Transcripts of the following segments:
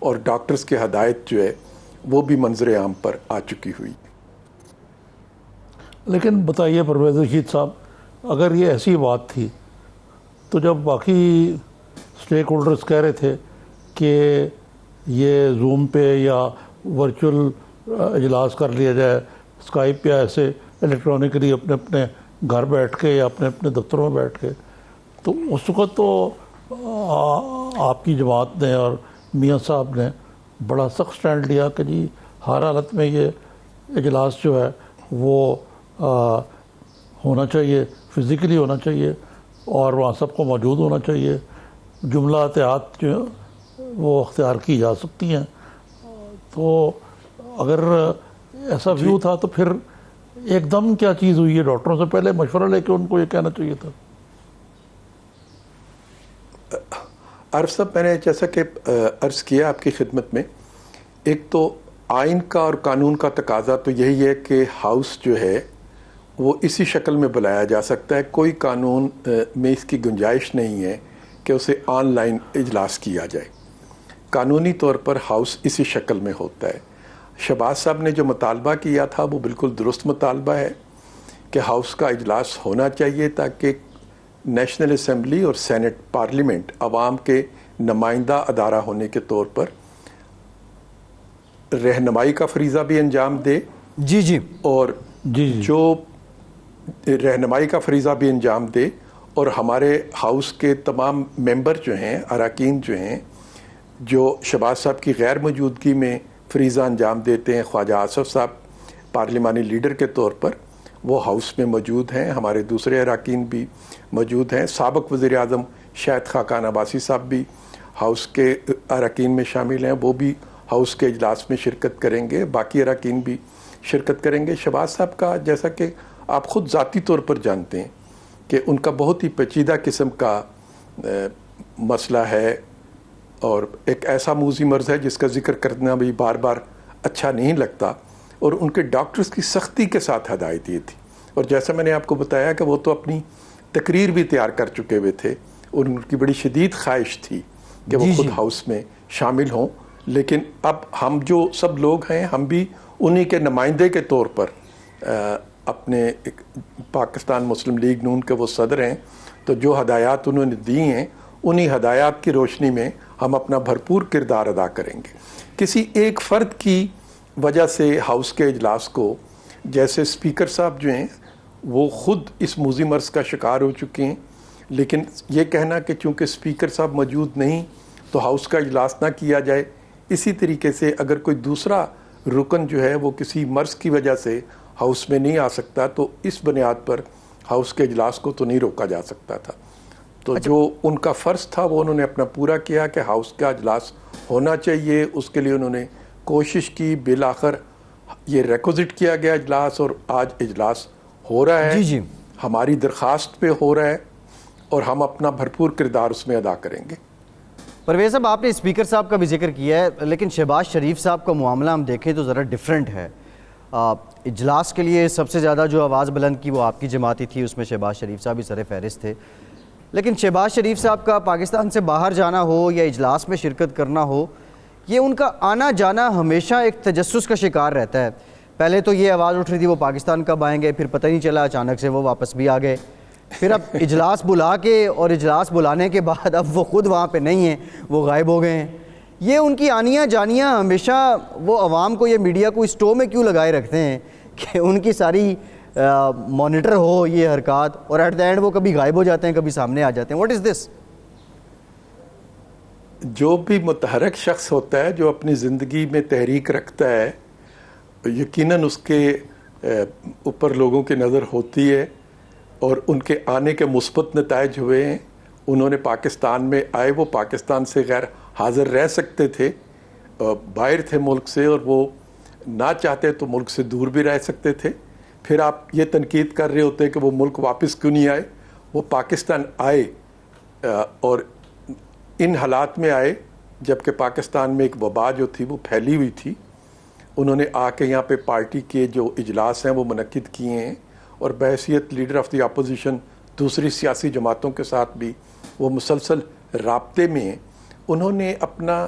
اور ڈاکٹرز کی ہدایت جو ہے وہ بھی منظر عام پر آ چکی ہوئی. لیکن بتائیے پرویز رشید صاحب، اگر یہ ایسی بات تھی تو جب باقی اسٹیک ہولڈرز کہہ رہے تھے کہ یہ زوم پہ یا ورچوئل اجلاس کر لیا جائے، اسکائپ یا ایسے الیکٹرانکلی اپنے اپنے گھر بیٹھ کے یا اپنے اپنے دفتروں میں بیٹھ کے، تو اس وقت تو آپ کی جماعت نے اور میاں صاحب نے بڑا سخت سٹینڈ لیا کہ جی ہر حالت میں یہ اجلاس جو ہے وہ ہونا چاہیے، فزیکلی ہونا چاہیے اور وہاں سب کو موجود ہونا چاہیے. جملہ احتیاط جو وہ اختیار کی جا سکتی ہیں. تو اگر ایسا ویو تھا تو پھر ایک دم کیا چیز ہوئی ہے؟ ڈاکٹروں سے پہلے مشورہ لے کے ان کو یہ کہنا چاہیے تھا. عارف صاحب، میں نے جیسا کہ عرض کیا آپ کی خدمت میں، ایک تو آئین کا اور قانون کا تقاضا تو یہی ہے کہ ہاؤس جو ہے وہ اسی شکل میں بلایا جا سکتا ہے. کوئی قانون میں اس کی گنجائش نہیں ہے کہ اسے آن لائن اجلاس کیا جائے. قانونی طور پر ہاؤس اسی شکل میں ہوتا ہے. شہباز صاحب نے جو مطالبہ کیا تھا وہ بالکل درست مطالبہ ہے کہ ہاؤس کا اجلاس ہونا چاہیے تاکہ نیشنل اسمبلی اور سینٹ پارلیمنٹ عوام کے نمائندہ ادارہ ہونے کے طور پر رہنمائی کا فریضہ بھی انجام دے. جی اور جو رہنمائی کا فریضہ بھی انجام دے، اور ہمارے ہاؤس کے تمام ممبر جو ہیں، اراکین جو ہیں، جو شہباز صاحب کی غیر موجودگی میں فریضہ انجام دیتے ہیں، خواجہ آصف صاحب پارلیمانی لیڈر کے طور پر وہ ہاؤس میں موجود ہیں. ہمارے دوسرے اراکین بھی موجود ہیں. سابق وزیر اعظم شاہد خاقان عباسی صاحب بھی ہاؤس کے اراکین میں شامل ہیں، وہ بھی ہاؤس کے اجلاس میں شرکت کریں گے. باقی اراکین بھی شرکت کریں گے. شہباز صاحب کا جیسا کہ آپ خود ذاتی طور پر جانتے ہیں کہ ان کا بہت ہی پیچیدہ قسم کا مسئلہ ہے اور ایک ایسا موذی مرض ہے جس کا ذکر کرنا بھی بار بار اچھا نہیں لگتا. اور ان کے ڈاکٹرز کی سختی کے ساتھ ہدایت یہ تھی، اور جیسا میں نے آپ کو بتایا کہ وہ تو اپنی تقریر بھی تیار کر چکے ہوئے تھے اور ان کی بڑی شدید خواہش تھی کہ وہ خود ہاؤس میں شامل ہوں. لیکن اب ہم جو سب لوگ ہیں، ہم بھی انہی کے نمائندے کے طور پر اپنے پاکستان مسلم لیگ نون کے وہ صدر ہیں، تو جو ہدایات انہوں نے دی ہیں انہی ہدایات کی روشنی میں ہم اپنا بھرپور کردار ادا کریں گے. کسی ایک فرد کی وجہ سے ہاؤس کے اجلاس کو، جیسے اسپیکر صاحب جو ہیں وہ خود اس موذی مرض کا شکار ہو چکے ہیں، لیکن یہ کہنا کہ چونکہ اسپیکر صاحب موجود نہیں تو ہاؤس کا اجلاس نہ کیا جائے، اسی طریقے سے اگر کوئی دوسرا رکن جو ہے وہ کسی مرض کی وجہ سے ہاؤس میں نہیں آ سکتا تو اس بنیاد پر ہاؤس کے اجلاس کو تو نہیں روکا جا سکتا تھا. تو جو ان کا فرض تھا وہ انہوں نے اپنا پورا کیا کہ ہاؤس کا اجلاس ہونا چاہیے. اس کے لیے انہوں نے کوشش کی، بالآخر یہ ریکوزٹ کیا گیا اجلاس اور آج اجلاس ہو رہا ہے. ہماری درخواست پہ ہو رہا ہے اور ہم اپنا بھرپور کردار اس میں ادا کریں گے. پرویز صاحب، آپ نے اسپیکر صاحب کا بھی ذکر کیا ہے، لیکن شہباز شریف صاحب کا معاملہ ہم دیکھیں تو ذرا ڈیفرنٹ ہے. اجلاس کے لیے سب سے زیادہ جو آواز بلند کی وہ آپ کی جماعتی تھی، اس میں شہباز شریف صاحب بھی سر فہرست تھے. لیکن شہباز شریف صاحب کا پاکستان سے باہر جانا ہو یا اجلاس میں شرکت کرنا ہو، یہ ان کا آنا جانا ہمیشہ ایک تجسس کا شکار رہتا ہے. پہلے تو یہ آواز اٹھ رہی تھی وہ پاکستان کب آئیں گے، پھر پتہ نہیں چلا، اچانک سے وہ واپس بھی آ گئے. پھر اب اجلاس بلا کے اور اجلاس بلانے کے بعد اب وہ خود وہاں پہ نہیں ہیں، وہ غائب ہو گئے ہیں. یہ ان کی آنیاں جانیاں ہمیشہ وہ عوام کو، یہ میڈیا کو اس ٹو میں کیوں لگائے رکھتے ہیں کہ ان کی ساری مانیٹر ہو یہ حرکات، اور ایٹ دا اینڈ وہ کبھی غائب ہو جاتے ہیں، کبھی سامنے آ جاتے ہیں. واٹ از دس؟ جو بھی متحرک شخص ہوتا ہے، جو اپنی زندگی میں تحریک رکھتا ہے، یقیناً اس کے اوپر لوگوں کی نظر ہوتی ہے اور ان کے آنے کے مثبت نتائج ہوئے ہیں. انہوں نے پاکستان میں آئے، وہ پاکستان سے غیر حاضر رہ سکتے تھے، باہر تھے ملک سے، اور وہ نہ چاہتے تو ملک سے دور بھی رہ سکتے تھے. پھر آپ یہ تنقید کر رہے ہوتے کہ وہ ملک واپس کیوں نہیں آئے. وہ پاکستان آئے اور ان حالات میں آئے جبکہ پاکستان میں ایک وبا جو تھی وہ پھیلی ہوئی تھی. انہوں نے آ کے یہاں پہ پارٹی کے جو اجلاس ہیں وہ منعقد کیے ہیں، اور بحیثیت لیڈر آف دی اپوزیشن دوسری سیاسی جماعتوں کے ساتھ بھی وہ مسلسل رابطے میں ہیں. انہوں نے اپنا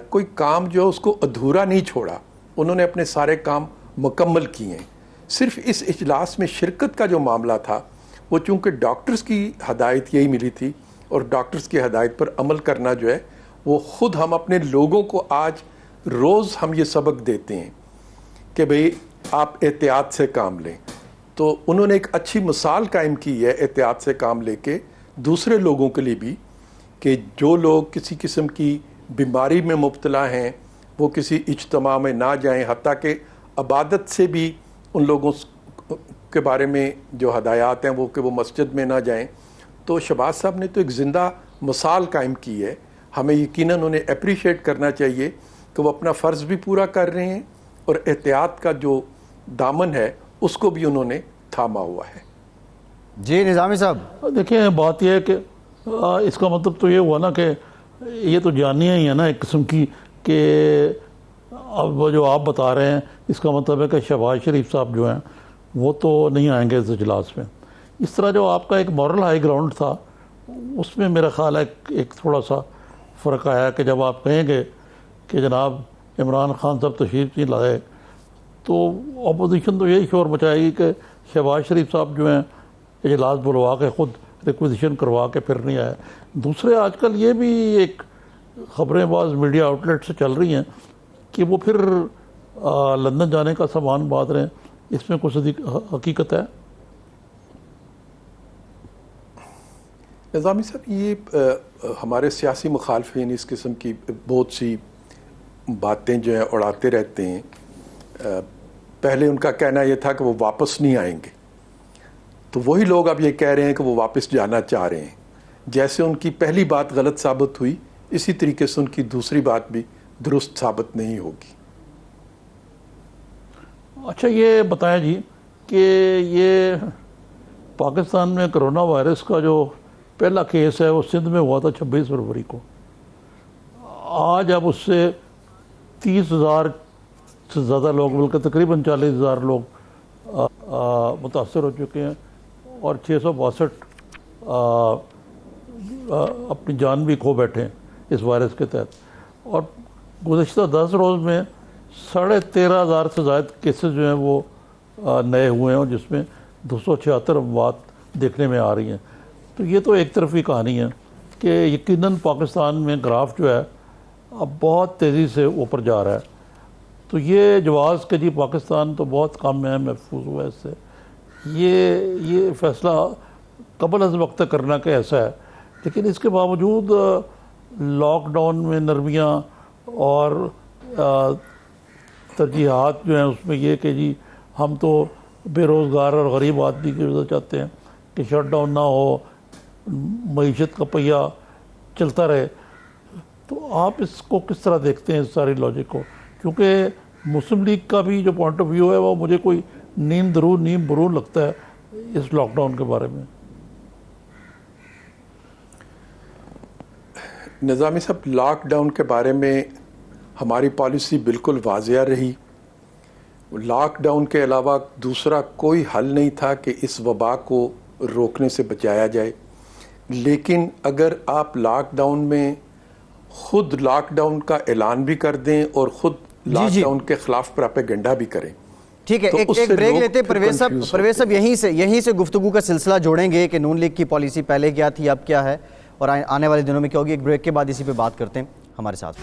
کوئی کام جو اس کو ادھورا نہیں چھوڑا، انہوں نے اپنے سارے کام مکمل کیے ہیں۔ صرف اس اجلاس میں شرکت کا جو معاملہ تھا وہ چونکہ ڈاکٹرز کی ہدایت یہی ملی تھی، اور ڈاکٹرز کی ہدایت پر عمل کرنا جو ہے وہ خود ہم اپنے لوگوں کو آج روز ہم یہ سبق دیتے ہیں کہ بھئی آپ احتیاط سے کام لیں۔ تو انہوں نے ایک اچھی مثال قائم کی ہے احتیاط سے کام لے کے دوسرے لوگوں کے لیے بھی، کہ جو لوگ کسی قسم کی بیماری میں مبتلا ہیں وہ کسی اجتماع میں نہ جائیں، حتیٰ کہ عبادت سے بھی ان لوگوں کے بارے میں جو ہدایات ہیں وہ کہ وہ مسجد میں نہ جائیں۔ تو شہباز صاحب نے تو ایک زندہ مثال قائم کی ہے، ہمیں یقیناً انہیں اپریشیٹ کرنا چاہیے کہ وہ اپنا فرض بھی پورا کر رہے ہیں اور احتیاط کا جو دامن ہے اس کو بھی انہوں نے تھاما ہوا ہے۔ جی نظامی صاحب، دیکھیں بات یہ ہے کہ اس کا مطلب تو یہ ہوا نا کہ یہ تو جانیاں ہی ہے نا ایک قسم کی، کہ اب وہ جو آپ بتا رہے ہیں اس کا مطلب ہے کہ شہباز شریف صاحب جو ہیں وہ تو نہیں آئیں گے اس اجلاس میں۔ اس طرح جو آپ کا ایک مورل ہائی گراؤنڈ تھا اس میں میرا خیال ہے ایک تھوڑا سا فرق آیا کہ جب آپ کہیں گے کہ جناب عمران خان صاحب تشریف نہیں لائے تو اپوزیشن تو یہی شور مچائے گی کہ شہباز شریف صاحب جو ہیں اجلاس بلوا کے خود ریکویزیشن کروا کے پھر نہیں آئے۔ دوسرے آج کل یہ بھی ایک خبریں بعض میڈیا آؤٹلیٹ سے چل رہی ہیں کہ وہ پھر لندن جانے کا سامان باندھ رہے ہیں، اس میں کچھ حقیقت ہے؟ نظامی صاحب، یہ ہمارے سیاسی مخالفین اس قسم کی بہت سی باتیں جو ہیں اڑاتے رہتے ہیں۔ پہلے ان کا کہنا یہ تھا کہ وہ واپس نہیں آئیں گے، تو وہی لوگ اب یہ کہہ رہے ہیں کہ وہ واپس جانا چاہ رہے ہیں۔ جیسے ان کی پہلی بات غلط ثابت ہوئی اسی طریقے سے ان کی دوسری بات بھی درست ثابت نہیں ہوگی۔ اچھا یہ بتائیں جی کہ یہ پاکستان میں کرونا وائرس کا جو پہلا کیس ہے وہ سندھ میں ہوا تھا 26 فروری کو۔ آج اب اس سے 30,000 سے زیادہ لوگ، بلکہ تقریباً 40,000 لوگ متاثر ہو چکے ہیں اور 662 اپنی جان بھی کھو بیٹھے ہیں اس وائرس کے تحت۔ اور گزشتہ 10 روز میں 13,500 سے زائد کیسز جو ہیں وہ نئے ہوئے ہیں، اور جس میں 276 اموات دیکھنے میں آ رہی ہیں۔ تو یہ تو ایک طرفی کہانی ہے کہ یقیناً پاکستان میں گراف جو ہے اب بہت تیزی سے اوپر جا رہا ہے۔ تو یہ جواز کہ جی پاکستان تو بہت کم ہے، محفوظ ہوا ہے اس سے، یہ فیصلہ قبل از وقت کرنا کہ ایسا ہے، لیکن اس کے باوجود لاک ڈاؤن میں نرمیاں اور ترجیحات جو ہیں اس میں یہ کہ جی ہم تو بے روزگار اور غریب آدمی کی وجہ چاہتے ہیں کہ شٹ ڈاؤن نہ ہو، معیشت کا پہیہ چلتا رہے۔ تو آپ اس کو کس طرح دیکھتے ہیں اس ساری لاجک کو؟ کیونکہ مسلم لیگ کا بھی جو پوائنٹ آف ویو ہے وہ مجھے کوئی نیم درون نیم برون لگتا ہے اس لاک ڈاؤن کے بارے میں۔ نظامی صاحب، لاک ڈاؤن کے بارے میں ہماری پالیسی بالکل واضح رہی۔ لاک ڈاؤن کے علاوہ دوسرا کوئی حل نہیں تھا کہ اس وبا کو روکنے سے بچایا جائے۔ لیکن اگر آپ لاک ڈاؤن میں خود لاک ڈاؤن کا اعلان بھی کر دیں اور خود لاک ڈاؤن کے خلاف پراپیگنڈا بھی کریں، ٹھیک ہے، ایک بریک لیتے ہیں پرویز صاحب، یہیں سے گفتگو کا سلسلہ جوڑیں گے کہ نون لیگ کی پالیسی پہلے کیا تھی اب کیا ہے اور آنے والے دنوں میں کیا ہوگی۔ ایک بریک کے بعد اسی پہ بات کرتے ہیں، ہمارے ساتھ۔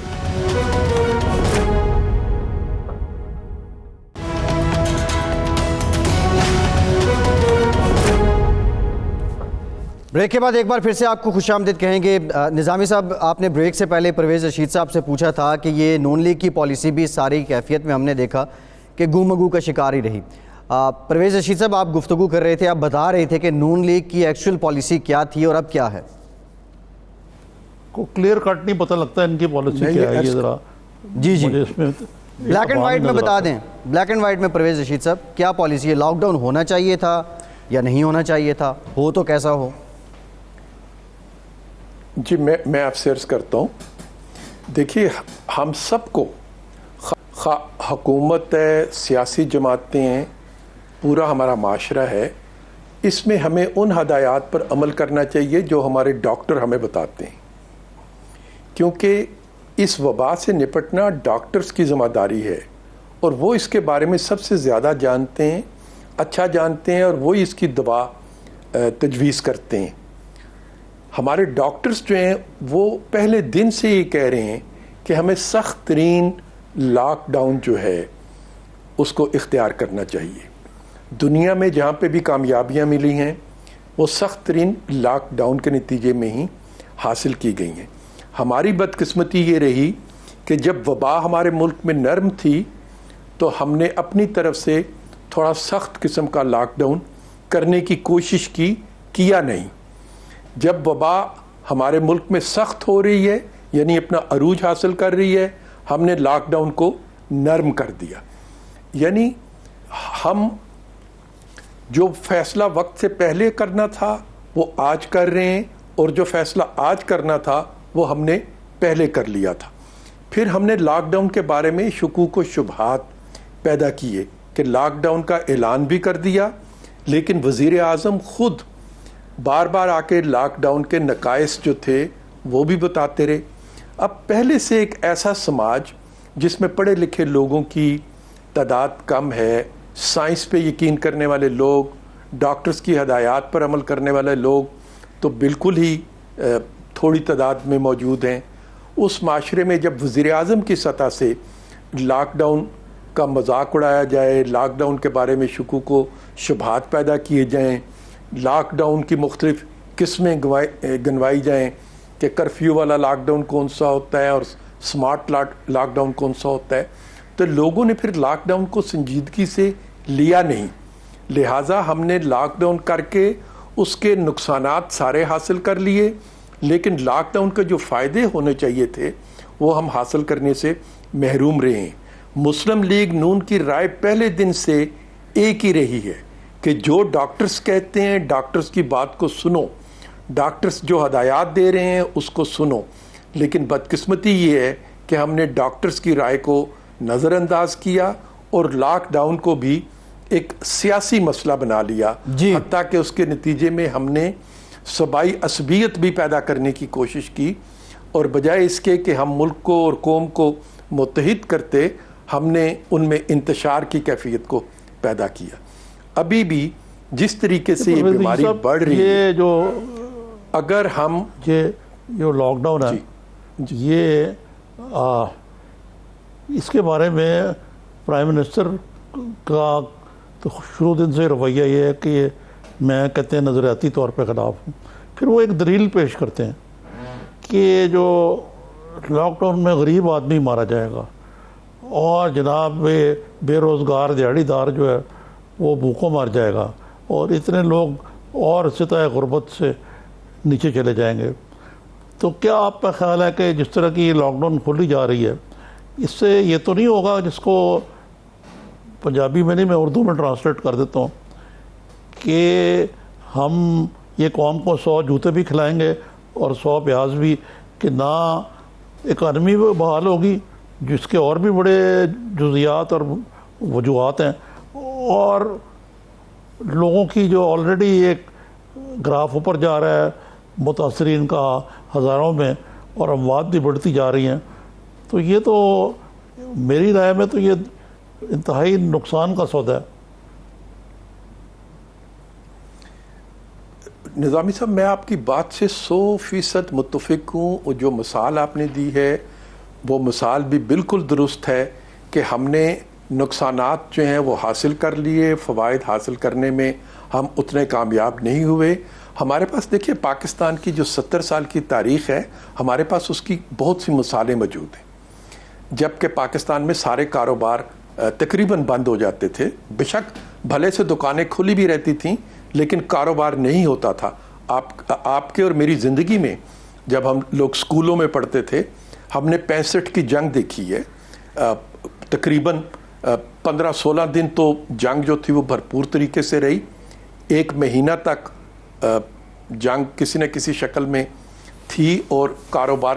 بریک کے بعد ایک بار پھر سے آپ کو خوش آمدید کہیں گے۔ نظامی صاحب، آپ نے بریک سے پہلے پرویز رشید صاحب سے پوچھا تھا کہ یہ نون لیگ کی پالیسی بھی ساری کیفیت میں ہم نے دیکھا کہ گو مگو کا شکار ہی رہی۔ پرویز رشید صاحب، آپ گفتگو کر رہے تھے، آپ بتا رہے تھے کہ نون لیگ کی ایکچوئل پالیسی کیا تھی اور اب کیا ہے۔ کو کلیئر کٹ نہیں پتہ لگتا ان کی پالیسی کیا ہے، یہ ذرا جی بلیک اینڈ وائٹ میں بتا دیں، بلیک اینڈ وائٹ میں پرویز رشید صاحب کیا پالیسی ہے؟ لاک ڈاؤن ہونا چاہیے تھا یا نہیں ہونا چاہیے تھا؟ ہو تو کیسا ہو؟ جی میں آپ سے عرض کرتا ہوں، دیکھیے ہم سب کو، حکومت ہے، سیاسی جماعتیں ہیں، پورا ہمارا معاشرہ ہے، اس میں ہمیں ان ہدایات پر عمل کرنا چاہیے جو ہمارے ڈاکٹر ہمیں بتاتے ہیں، کیونکہ اس وبا سے نپٹنا ڈاکٹرز کی ذمہ داری ہے، اور وہ اس کے بارے میں سب سے زیادہ جانتے ہیں، اچھا جانتے ہیں، اور وہی اس کی دوا تجویز کرتے ہیں۔ ہمارے ڈاکٹرز جو ہیں وہ پہلے دن سے یہ کہہ رہے ہیں کہ ہمیں سخت ترین لاک ڈاؤن جو ہے اس کو اختیار کرنا چاہیے۔ دنیا میں جہاں پہ بھی کامیابیاں ملی ہیں وہ سخت ترین لاک ڈاؤن کے نتیجے میں ہی حاصل کی گئی ہیں۔ ہماری بدقسمتی یہ رہی کہ جب وبا ہمارے ملک میں نرم تھی تو ہم نے اپنی طرف سے تھوڑا سخت قسم کا لاک ڈاؤن کرنے کی کوشش کیا نہیں۔ جب وبا ہمارے ملک میں سخت ہو رہی ہے، یعنی اپنا عروج حاصل کر رہی ہے، ہم نے لاک ڈاؤن کو نرم کر دیا۔ یعنی ہم جو فیصلہ وقت سے پہلے کرنا تھا وہ آج کر رہے ہیں، اور جو فیصلہ آج کرنا تھا وہ ہم نے پہلے کر لیا تھا۔ پھر ہم نے لاک ڈاؤن کے بارے میں شکوک و شبہات پیدا کیے کہ لاک ڈاؤن کا اعلان بھی کر دیا، لیکن وزیر اعظم خود بار بار آ کے لاک ڈاؤن کے نقائص جو تھے وہ بھی بتاتے رہے۔ اب پہلے سے ایک ایسا سماج جس میں پڑھے لکھے لوگوں کی تعداد کم ہے، سائنس پہ یقین کرنے والے لوگ، ڈاکٹرز کی ہدایات پر عمل کرنے والے لوگ تو بالکل ہی تھوڑی تعداد میں موجود ہیں، اس معاشرے میں جب وزیر اعظم کی سطح سے لاک ڈاؤن کا مذاق اڑایا جائے، لاک ڈاؤن کے بارے میں شکوک و شبہات پیدا کیے جائیں، لاک ڈاؤن کی مختلف قسمیں گنوائی جائیں کہ کرفیو والا لاک ڈاؤن کون سا ہوتا ہے اور سمارٹ لاک ڈاؤن کون سا ہوتا ہے، تو لوگوں نے پھر لاک ڈاؤن کو سنجیدگی سے لیا نہیں۔ لہٰذا ہم نے لاک ڈاؤن کر کے اس کے نقصانات سارے حاصل کر لیے، لیکن لاک ڈاؤن کے جو فائدے ہونے چاہیے تھے وہ ہم حاصل کرنے سے محروم رہے ہیں۔ مسلم لیگ نون کی رائے پہلے دن سے ایک ہی رہی ہے کہ جو ڈاکٹرز کہتے ہیں ڈاکٹرز کی بات کو سنو، ڈاکٹرز جو ہدایات دے رہے ہیں اس کو سنو، لیکن بدقسمتی یہ ہے کہ ہم نے ڈاکٹرز کی رائے کو نظر انداز کیا اور لاک ڈاؤن کو بھی ایک سیاسی مسئلہ بنا لیا، حتیٰ کہ اس کے نتیجے میں ہم نے صوبائی عصبیت بھی پیدا کرنے کی کوشش کی، اور بجائے اس کے کہ ہم ملک کو اور قوم کو متحد کرتے، ہم نے ان میں انتشار کی کیفیت کو پیدا کیا۔ ابھی بھی جس طریقے سے یہ بیماری بڑھ رہی ہے، جو اگر ہم جو لاک ڈاؤن ہے یہ اس کے بارے میں پرائم منسٹر کا تو شروع دن سے رویہ یہ ہے کہ میں کہتے ہیں نظریاتی طور پہ خلاف ہوں، پھر وہ ایک دلیل پیش کرتے ہیں کہ جو لاک ڈاؤن میں غریب آدمی مارا جائے گا اور جناب بے روزگار دیہڑی دار جو ہے وہ بھوکوں مر جائے گا، اور اتنے لوگ اور سطح غربت سے نیچے چلے جائیں گے۔ تو کیا آپ کا خیال ہے کہ جس طرح کی یہ لاک ڈاؤن کھولی جا رہی ہے اس سے یہ تو نہیں ہوگا، جس کو پنجابی میں نہیں میں اردو میں ٹرانسلیٹ کر دیتا ہوں، کہ ہم یہ قوم کو 100 جوتے بھی کھلائیں گے اور 100 پیاز بھی، کہ نہ اکانومی بحال ہوگی جس کے اور بھی بڑے جزیات اور وجوہات ہیں، اور لوگوں کی جو آلریڈی ایک گراف اوپر جا رہا ہے متاثرین کا ہزاروں میں، اور اموات بھی بڑھتی جا رہی ہیں، تو یہ تو میری رائے میں تو یہ انتہائی نقصان کا سودا ہے۔ نظامی صاحب، میں آپ کی بات سے 100% متفق ہوں، اور جو مثال آپ نے دی ہے وہ مثال بھی بالکل درست ہے کہ ہم نے نقصانات جو ہیں وہ حاصل کر لیے، فوائد حاصل کرنے میں ہم اتنے کامیاب نہیں ہوئے۔ ہمارے پاس دیکھیے پاکستان کی جو 70 سال کی تاریخ ہے، ہمارے پاس اس کی بہت سی مثالیں موجود ہیں، جبکہ پاکستان میں سارے کاروبار تقریباً بند ہو جاتے تھے، بے شک بھلے سے دکانیں کھلی بھی رہتی تھیں لیکن کاروبار نہیں ہوتا تھا۔ آپ کے اور میری زندگی میں جب ہم لوگ سکولوں میں پڑھتے تھے، ہم نے 65 کی جنگ دیکھی ہے، تقریباً 15-16 دن تو جنگ جو تھی وہ بھرپور طریقے سے رہی، 1 مہینہ تک جنگ کسی نہ کسی شکل میں تھی اور کاروبار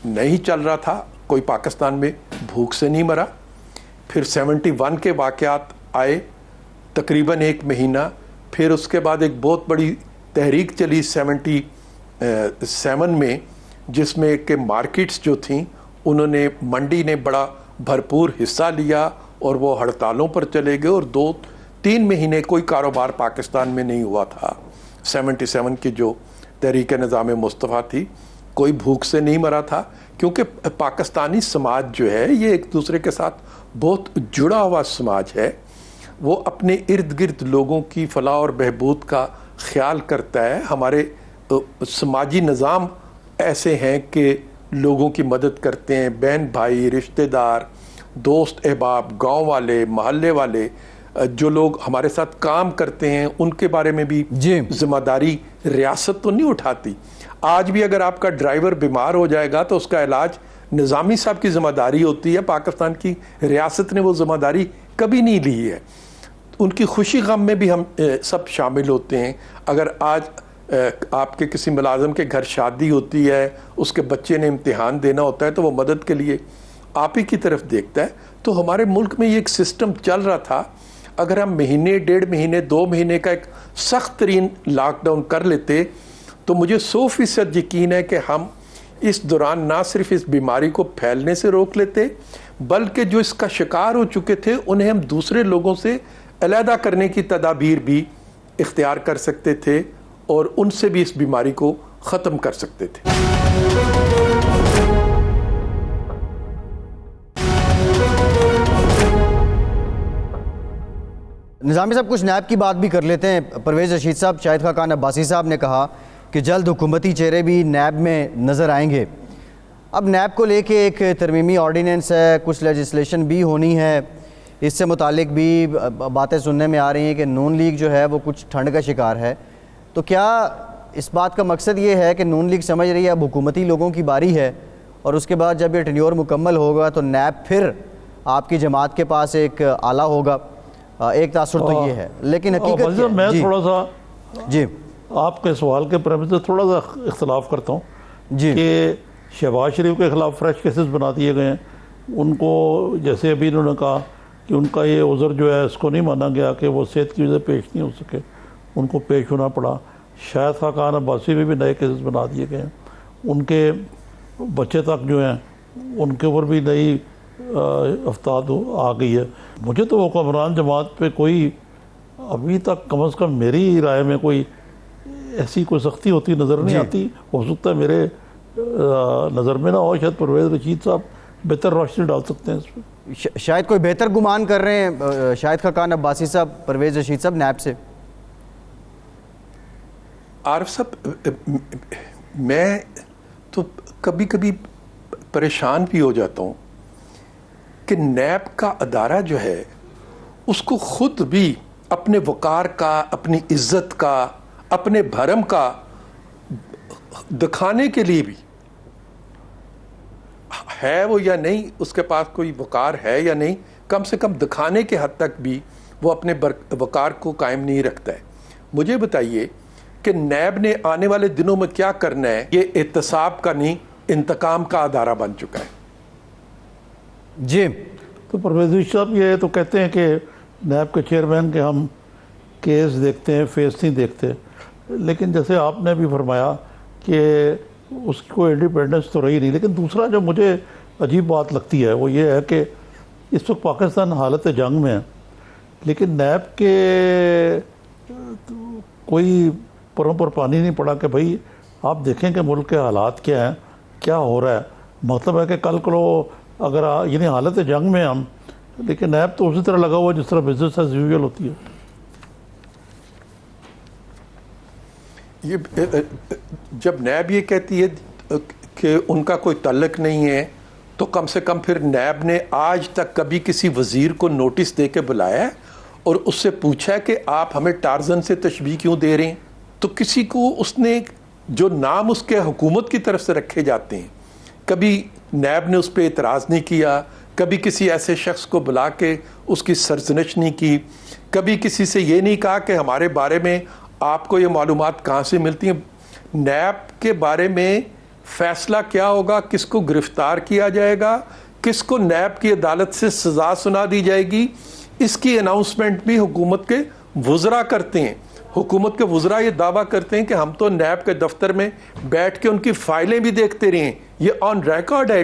نہیں چل رہا تھا، کوئی پاکستان میں بھوک سے نہیں مرا۔ پھر 71 کے واقعات آئے، تقریباً 1 مہینہ، پھر اس کے بعد ایک بہت بڑی تحریک چلی 77 میں، جس میں کہ مارکیٹس جو تھیں انہوں نے منڈی نے بڑا بھرپور حصہ لیا اور وہ ہڑتالوں پر چلے گئے اور 2-3 مہینے کوئی کاروبار پاکستان میں نہیں ہوا تھا. 77 کی جو تحریک نظام مصطفیٰ تھی, کوئی بھوک سے نہیں مرا تھا, کیونکہ پاکستانی سماج جو ہے یہ ایک دوسرے کے ساتھ بہت جڑا ہوا سماج ہے. وہ اپنے ارد گرد لوگوں کی فلاح اور بہبود کا خیال کرتا ہے. ہمارے سماجی نظام ایسے ہیں کہ لوگوں کی مدد کرتے ہیں, بہن بھائی, رشتہ دار, دوست احباب, گاؤں والے, محلے والے, جو لوگ ہمارے ساتھ کام کرتے ہیں ان کے بارے میں بھی ذمہ داری ریاست تو نہیں اٹھاتی. آج بھی اگر آپ کا ڈرائیور بیمار ہو جائے گا تو اس کا علاج نظامی صاحب کی ذمہ داری ہوتی ہے. پاکستان کی ریاست نے وہ ذمہ داری کبھی نہیں لی ہے. ان کی خوشی غم میں بھی ہم سب شامل ہوتے ہیں. اگر آج آپ کے کسی ملازم کے گھر شادی ہوتی ہے, اس کے بچے نے امتحان دینا ہوتا ہے, تو وہ مدد کے لیے آپ ہی کی طرف دیکھتا ہے. تو ہمارے ملک میں یہ ایک سسٹم چل رہا تھا. اگر ہم مہینے, 1.5 مہینے, 2 مہینے کا ایک سخت ترین لاک ڈاؤن کر لیتے تو مجھے 100% یقین ہے کہ ہم اس دوران نہ صرف اس بیماری کو پھیلنے سے روک لیتے, بلکہ جو اس کا شکار ہو چکے تھے انہیں ہم دوسرے لوگوں سے علیحدہ کرنے کی تدابیر بھی اختیار کر سکتے تھے اور ان سے بھی اس بیماری کو ختم کر سکتے تھے. نظامی صاحب کچھ نیب کی بات بھی کر لیتے ہیں. پرویز رشید صاحب, شاہد خاقان عباسی صاحب نے کہا کہ جلد حکومتی چہرے بھی نیب میں نظر آئیں گے. اب نیب کو لے کے ایک ترمیمی آرڈیننس ہے, کچھ لیجسلیشن بھی ہونی ہے, اس سے متعلق بھی باتیں سننے میں آ رہی ہیں کہ نون لیگ جو ہے وہ کچھ ٹھنڈ کا شکار ہے. تو کیا اس بات کا مقصد یہ ہے کہ نون لیگ سمجھ رہی ہے اب حکومتی لوگوں کی باری ہے اور اس کے بعد جب یہ ٹینیور مکمل ہوگا تو نیب پھر آپ کی جماعت کے پاس ایک آلہ ہوگا؟ ایک تاثر تو یہ ہے, لیکن حقیقت میں تھوڑا سا آپ کے سوال کے پریمس سے تھوڑا سا اختلاف کرتا ہوں کہ شہباز شریف کے خلاف فریش کیسز بنا دیے گئے ہیں. ان کو جیسے ابھی انہوں نے کہا کہ ان کا یہ عذر جو ہے اس کو نہیں مانا گیا کہ وہ صحت کی وجہ سے پیش نہیں ہو سکے, ان کو پیش ہونا پڑا. شاہد خاقان عباسی میں بھی نئے کیسز بنا دیے گئے ہیں. ان کے بچے تک جو ہیں ان کے اوپر بھی نئی افتاد آ گئی ہے. مجھے تو حکمران جماعت پہ کوئی ابھی تک کم از کم میری رائے میں کوئی ایسی کوئی سختی ہوتی نظر نہیں آتی. ہو سکتا ہے میرے نظر میں نہ ہو, شاید پرویز رشید صاحب بہتر روشنی ڈال سکتے ہیں اس پہ. شاید کوئی بہتر گمان کر رہے ہیں شاہد خاقان عباسی صاحب, پرویز رشید صاحب نیب سے. عارف صاحب, میں تو کبھی کبھی پریشان بھی ہو جاتا ہوں کہ نیب کا ادارہ جو ہے اس کو خود بھی اپنے وقار کا, اپنی عزت کا, اپنے بھرم کا دکھانے کے لیے بھی ہے وہ یا نہیں, اس کے پاس کوئی وقار ہے یا نہیں, کم سے کم دکھانے کے حد تک بھی وہ اپنے وقار کو قائم نہیں رکھتا ہے. مجھے بتائیے کہ نیب نے آنے والے دنوں میں کیا کرنا ہے؟ یہ احتساب کا نہیں, انتقام کا ادارہ بن چکا ہے. تو پرویز صاحب یہ تو کہتے ہیں کہ نیب کے چیئرمین کے ہم کیس دیکھتے ہیں, فیس نہیں دیکھتے, لیکن جیسے آپ نے بھی فرمایا کہ اس کی کوئی انڈیپینڈنس تو رہی نہیں. لیکن دوسرا جو مجھے عجیب بات لگتی ہے وہ یہ ہے کہ اس وقت پاکستان حالت جنگ میں ہے, لیکن نیب کے کوئی پروں پر پانی نہیں پڑا کہ بھائی آپ دیکھیں کہ ملک کے حالات کیا ہیں, کیا ہو رہا ہے. مطلب ہے کہ کل کو اگر یعنی حالت جنگ میں ہم, لیکن نیب تو اسی طرح لگا ہوا جس طرح بزنس ایز یوزول ہوتی ہے. یہ جب نیب یہ کہتی ہے کہ ان کا کوئی تعلق نہیں ہے تو کم سے کم پھر نیب نے آج تک کبھی کسی وزیر کو نوٹس دے کے بلایا ہے اور اس سے پوچھا ہے کہ آپ ہمیں ٹارزن سے تشبیہ کیوں دے رہے ہیں؟ تو کسی کو اس نے جو نام اس کے حکومت کی طرف سے رکھے جاتے ہیں, کبھی نیب نے اس پہ اعتراض نہیں کیا, کبھی کسی ایسے شخص کو بلا کے اس کی سرزنش نہیں کی, کبھی کسی سے یہ نہیں کہا کہ ہمارے بارے میں آپ کو یہ معلومات کہاں سے ملتی ہیں. نیب کے بارے میں فیصلہ کیا ہوگا, کس کو گرفتار کیا جائے گا, کس کو نیب کی عدالت سے سزا سنا دی جائے گی, اس کی اناؤنسمنٹ بھی حکومت کے وزراء کرتے ہیں. حکومت کے وزراء یہ دعویٰ کرتے ہیں کہ ہم تو نیب کے دفتر میں بیٹھ کے ان کی فائلیں بھی دیکھتے رہے ہیں. یہ آن ریکارڈ ہے,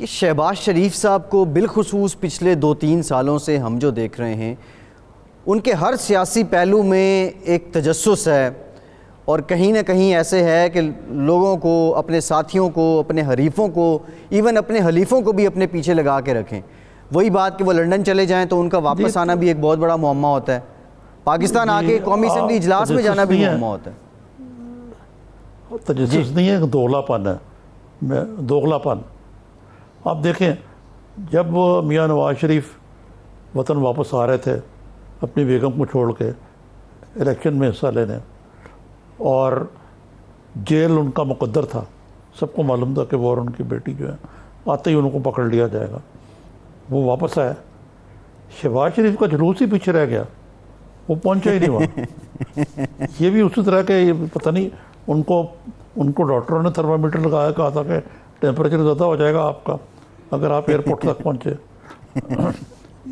کہ شہباز شریف صاحب کو بالخصوص پچھلے 2-3 سالوں سے ہم جو دیکھ رہے ہیں ان کے ہر سیاسی پہلو میں ایک تجسس ہے، اور کہیں نہ کہیں ایسے ہے کہ لوگوں کو، اپنے ساتھیوں کو، اپنے حریفوں کو، ایون اپنے حلیفوں کو بھی اپنے پیچھے لگا کے رکھیں۔ وہی بات کہ وہ لنڈن چلے جائیں تو ان کا واپس آنا بھی ایک بہت بڑا معمہ ہوتا ہے، پاکستان آ کے قومی اسمبلی اجلاس میں جانا بھی معمہ ہوتا ہے۔ تجسس نہیں ہے، ایک دوغلا پن ہے، دوغلا پن۔ آپ دیکھیں جب میاں نواز شریف وطن واپس آ رہے تھے اپنی بیگم کو چھوڑ کے الیکشن میں حصہ لینے، اور جیل ان کا مقدر تھا، سب کو معلوم تھا کہ وہ اور ان کی بیٹی جو ہے آتے ہی ان کو پکڑ لیا جائے گا، وہ واپس آئے، شہباز شریف کا جلوس ہی پیچھے رہ گیا، وہ پہنچا ہی نہیں وہاں۔ یہ بھی اسی طرح کہ پتہ نہیں ان کو ڈاکٹروں نے تھرمامیٹر لگایا، کہا تھا کہ ٹیمپریچر زیادہ ہو جائے گا آپ کا اگر آپ ایئرپورٹ تک پہنچے۔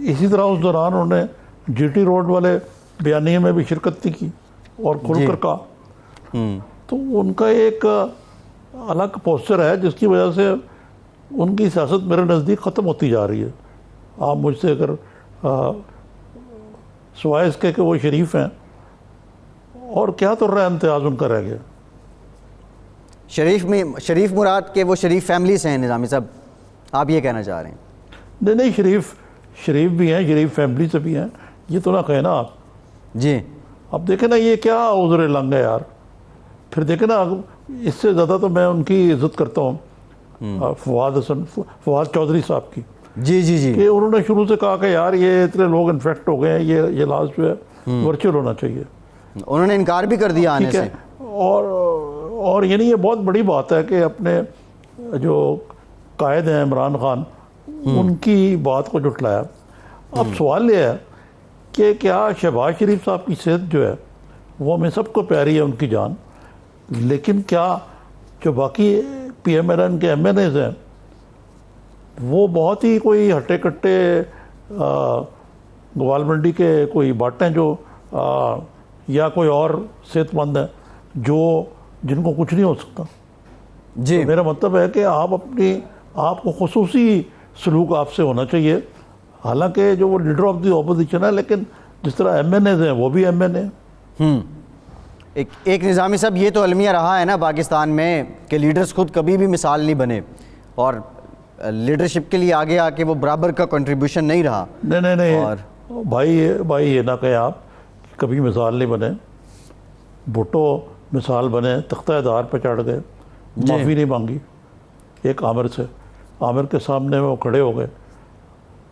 اسی طرح اس دوران انہوں نے جی ٹی روڈ والے بیانیے میں بھی شرکت نہیں کی اور کھل کر کہا، تو ان کا ایک الگ پوسچر ہے جس کی وجہ سے ان کی سیاست میرے نزدیک ختم ہوتی جا رہی ہے۔ آپ مجھ سے اگر سوائے اس کے کہ وہ شریف ہیں، اور کیا تو رہا امتیاز ان کا رہ گیا۔ شریف مراد کہ وہ شریف فیملی سے ہیں نظامی صاحب، آپ یہ کہنا چاہ رہے ہیں؟ نہیں، شریف بھی ہیں، شریف فیملی سے بھی ہیں، یہ تو نہ کہیں نا آپ۔ جی اب دیکھیں نا یہ کیا عذر لنگ ہے یار۔ پھر دیکھیں نا، اس سے زیادہ تو میں ان کی عزت کرتا ہوں فواد چودھری صاحب کی، جی کہ انہوں نے شروع سے کہا کہ یار یہ اتنے لوگ انفیکٹ ہو گئے ہیں، یہ علاج جو ہے ورچوئل ہونا چاہیے۔ انہوں نے انکار بھی کر دیا آنے سے۔ اور یعنی یہ بہت بڑی بات ہے کہ اپنے جو قائد ہیں عمران خان، ان کی بات کو جھٹلایا۔ اب سوال یہ ہے کہ کیا شہباز شریف صاحب کی صحت جو ہے وہ ہمیں سب کو پیاری ہے، ان کی جان، لیکن کیا جو باقی پی ایم ایل این کے ایم این ایز ہیں وہ بہت ہی کوئی ہٹے کٹے گوال منڈی کے کوئی باٹیں جو یا کوئی اور صحت مند ہیں جن کو کچھ نہیں ہو سکتا؟ جی میرا مطلب ہے کہ آپ کو خصوصی سلوک آپ سے ہونا چاہیے، حالانکہ جو وہ لیڈر آف دی اپوزیشن ہے، لیکن جس طرح ایم این ایز ہیں وہ بھی ایم این اے۔ ایک نظامی صاحب یہ تو المیہ رہا ہے نا پاکستان میں کہ لیڈرز خود کبھی بھی مثال نہیں بنے، اور لیڈرشپ کے لیے آگے آ کے وہ برابر کا کنٹریبیوشن نہیں رہا۔ نہیں بھائی یہ نہ کہیں آپ کبھی مثال نہیں بنے۔ بھٹو مثال بنے، تختہ دار پہ چڑھ گئے، معافی نہیں مانگی ایک عامر سے، عامر کے سامنے وہ کھڑے ہو گئے۔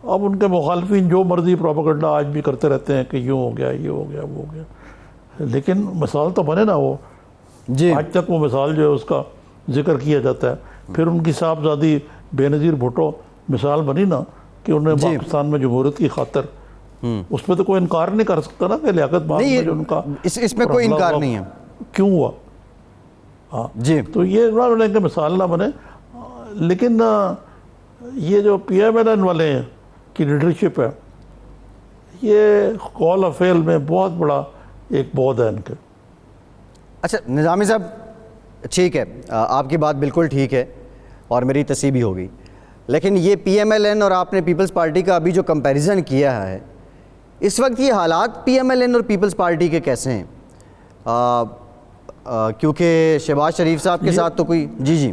اب ان کے مخالفین جو مرضی پروپیگنڈا آج بھی کرتے رہتے ہیں کہ یوں ہو گیا، یہ ہو گیا، وہ ہو گیا، لیکن مثال تو بنے نا وہ۔ آج تک وہ مثال جو ہے اس کا ذکر کیا جاتا ہے۔ پھر ان کی صاحبزادی بے نظیر بھٹو مثال بنی نا کہ انہوں نے پاکستان میں جمہوریت کی خاطر، اس میں تو کوئی انکار نہیں کر سکتا نا کہ لیاقت باغ میں جو ان کا اس میں کوئی انکار نہیں ہے کیوں ہوا۔ ہاں جی تو یہ انہوں نے مثال نہ بنے، لیکن یہ جو پی ایم ایل این والے کی لیڈرشپ ہے، یہ قول و فعل میں بہت بڑا ایک بود ہے ان کے۔ اچھا نظامی صاحب ٹھیک ہے، آپ کی بات بالکل ٹھیک ہے اور میری تصحیح بھی ہو گئی، لیکن یہ پی ایم ایل این اور آپ نے پیپلز پارٹی کا ابھی جو کمپیریزن کیا ہے، اس وقت یہ حالات پی ایم ایل این اور پیپلز پارٹی کے کیسے ہیں؟ کیونکہ شہباز شریف صاحب کے ساتھ تو کوئی جی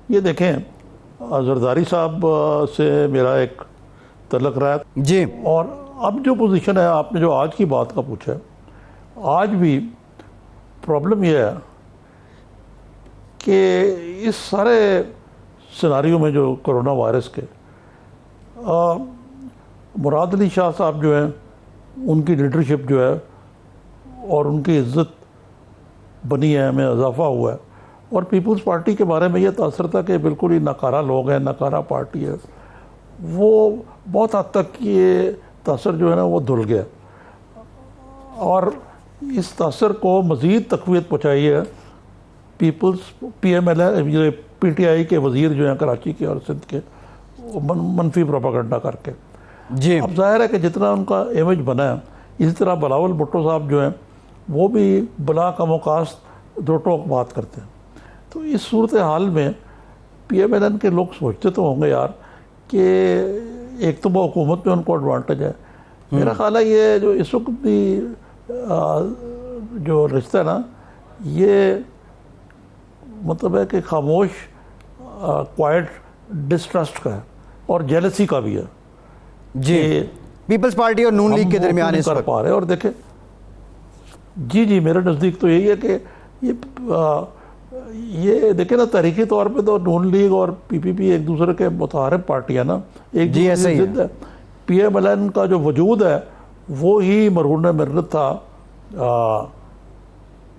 یہ دیکھیں، زرداری صاحب سے میرا ایک تعلق رہا ہے جی، اور اب جو پوزیشن ہے، آپ نے جو آج کی بات کا پوچھا ہے، آج بھی پرابلم یہ ہے کہ اس سارے سیناریو میں جو کرونا وائرس کے مراد علی شاہ صاحب جو ہیں، ان کی لیڈرشپ جو ہے اور ان کی عزت بنی ہے، ہمیں اضافہ ہوا ہے، اور پیپلز پارٹی کے بارے میں یہ تاثر تھا کہ بالکل ہی ناکارہ لوگ ہیں، ناکارہ پارٹی ہے، وہ بہت حد تک یہ تاثر جو ہے نا وہ دھل گیا، اور اس تاثر کو مزید تقویت پہنچائی ہے P M L A P T I کے وزیر جو ہیں کراچی کے اور سندھ کے، منفی پروپیگنڈا کر کے۔ جی اب ظاہر ہے کہ جتنا ان کا امیج بنا ہے، اسی طرح بلاول بھٹو صاحب جو ہیں وہ بھی بلا کم و کاست دو ٹوک بات کرتے ہیں، تو اس صورتحال میں پی ایم ایل این کے لوگ سوچتے تو ہوں گے یار کہ ایک تو وہ حکومت میں ان کو ایڈوانٹیج ہے. میرا خیال ہے یہ جو اس وقت بھی جو رشتہ ہے نا یہ مطلب ہے کہ خاموش کوائٹ ڈسٹرسٹ کا ہے اور جیلسی کا بھی ہے. جی پیپلز پارٹی اور نون لیگ کے درمیان اس کر پا رہے اور دیکھیں جی میرے نزدیک تو یہی ہے کہ یہ دیکھیں نا تاریخی طور پہ تو نون لیگ اور پی پی پی ایک دوسرے کے متحارب پارٹیاں نا ایک جی ایسا ہی ہے. پی ایم ایل این کا جو وجود ہے وہ ہی مرہون ملت تھا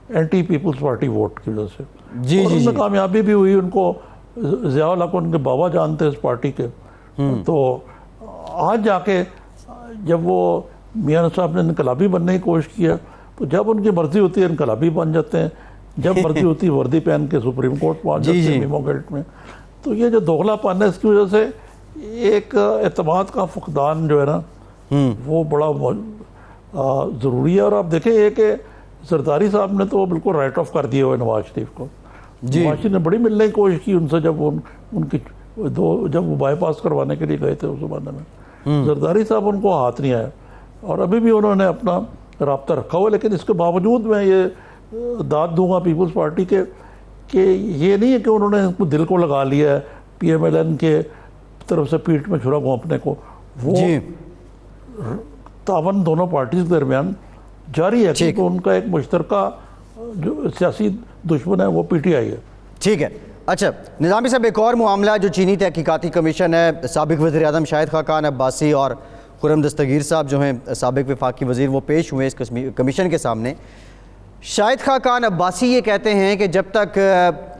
اینٹی پیپلز پارٹی ووٹ کی وجہ سے. جی اور ان میں کامیابی بھی ہوئی. ان کو ضیاء الحق ان کے بابا جانتے اس پارٹی کے. تو آج جا کے جب وہ میاں صاحب نے انقلابی بننے کی کوشش کیا تو جب ان کی مرضی ہوتی ہے انقلابی بن جاتے ہیں, جب مرضی ہوتی ہے وردی پہن کے سپریم کورٹ پہنچ جاتے ہیں میمو گیٹ میں. تو یہ جو دوغلا پن ہے اس کی وجہ سے ایک اعتماد کا فقدان جو ہے نا وہ بڑا ضروری ہے. اور آپ دیکھیں یہ کہ زرداری صاحب نے تو بالکل رائٹ آف کر دیا ہوئے نواز شریف کو. نواز شریف نے بڑی ملنے کی کوشش کی ان سے جب ان کی جب وہ بائی پاس کروانے کے لیے گئے تھے اس زمانے میں. زرداری صاحب ان کو ہاتھ نہیں آیا اور ابھی بھی انہوں نے اپنا رابطہ رکھا ہوا. لیکن اس کے باوجود میں یہ داد دوں گا پیپلز پارٹی کے کہ یہ نہیں ہے کہ انہوں نے دل کو لگا لیا ہے پی ایم ایل این کے طرف سے پیٹھ میں چھرا گھونپنے کو. وہ تعاون دونوں پارٹیز کے درمیان جاری ہے کیونکہ ان کا ایک مشترکہ جو سیاسی دشمن ہے وہ پی ٹی آئی ہے. ٹھیک ہے. اچھا نظامی صاحب ایک اور معاملہ جو چینی تحقیقاتی کمیشن ہے, سابق وزیر اعظم شاہد خاقان عباسی اور خرم دستگیر صاحب جو ہیں سابق وفاقی وزیر وہ پیش ہوئے اس کمیشن کے سامنے. شاہد خاقان عباسی یہ کہتے ہیں کہ جب تک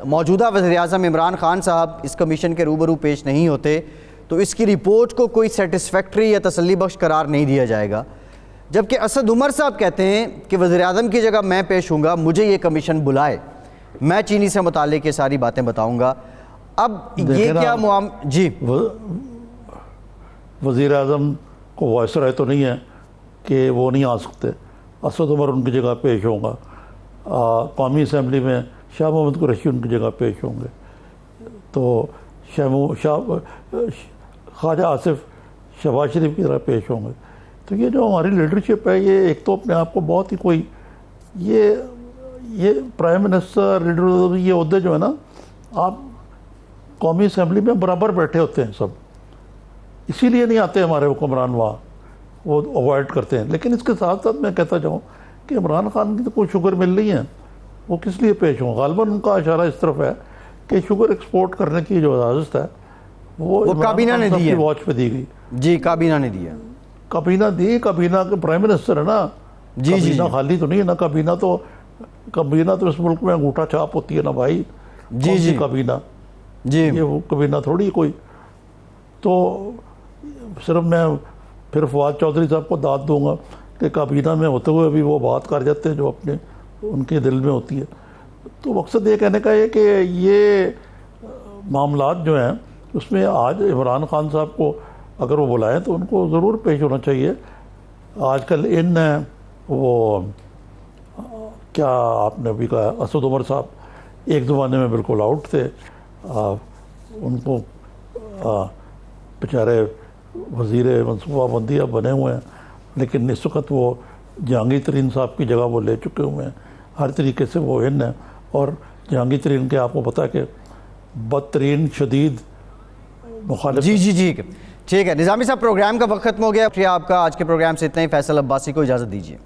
موجودہ وزیر اعظم عمران خان صاحب اس کمیشن کے روبرو پیش نہیں ہوتے تو اس کی رپورٹ کو کوئی سیٹسفیکٹری یا تسلی بخش قرار نہیں دیا جائے گا. جبکہ اسد عمر صاحب کہتے ہیں کہ وزیر اعظم کی جگہ میں پیش ہوں گا, مجھے یہ کمیشن بلائے, میں چینی سے متعلق یہ ساری باتیں بتاؤں گا. اب یہ کیا جی وزیر اعظم کو وائس رائے تو نہیں ہے کہ وہ نہیں آ سکتے. اسد عمر ان کی جگہ پیش ہوں گا. قومی اسمبلی میں شاہ محمد قریشی ان کی جگہ پیش ہوں گے. تو خواجہ آصف شہباز شریف کی طرح پیش ہوں گے. تو یہ جو ہماری لیڈرشپ ہے یہ ایک تو اپنے آپ کو بہت ہی کوئی یہ پرائم منسٹر لیڈر یہ عہدے جو ہے نا آپ قومی اسمبلی میں برابر بیٹھے ہوتے ہیں سب, اسی لیے نہیں آتے ہمارے حکمران وہاں, وہ اوائڈ کرتے ہیں. لیکن اس کے ساتھ ساتھ میں کہتا جاؤں کہ عمران خان کی تو کوئی شوگر مل نہیں ہے, وہ کس لیے پیش ہوں. غالباً ان کا اشارہ اس طرف ہے کہ شوگر ایکسپورٹ کرنے کی جو اجازت ہے وہ کابینہ نے دی ہے, واچ پہ دی گئی. جی کابینہ نے دیا. کابینہ دی, کابینہ کے پرائم منسٹر ہے نا. جی کابینہ خالی تو نہیں ہے نا. کابینہ تو اس ملک میں انگوٹھا چھاپ ہوتی ہے نا بھائی. جی کابینہ جی یہ وہ کابینہ تھوڑی کوئی. تو صرف میں پھر فواد چودھری صاحب کو داد دوں گا کہ کابینہ میں ہوتے ہوئے بھی وہ بات کر جاتے ہیں جو اپنے ان کے دل میں ہوتی ہے. تو مقصد یہ کہنے کا ہے کہ یہ معاملات جو ہیں اس میں آج عمران خان صاحب کو اگر وہ بلائیں تو ان کو ضرور پیش ہونا چاہیے. آج کل وہ کیا آپ نے ابھی کہا اسد عمر صاحب ایک زمانے میں بالکل آؤٹ تھے, ان کو بیچارے وزیر منصوبہ بندی اب بنے ہوئے ہیں, لیکن اس وقت وہ جہانگیر ترین صاحب کی جگہ وہ لے چکے ہوئے ہیں. ہر طریقے سے وہ ہیں اور جہانگیر ترین کے آپ کو پتہ ہے کہ بدترین شدید مخالف. جی ٹھیک ہے. نظامی صاحب پروگرام کا وقت ختم ہو گیا. آپ کا آج کے پروگرام سے اتنا ہی. فیصل عباسی کو اجازت دیجیے.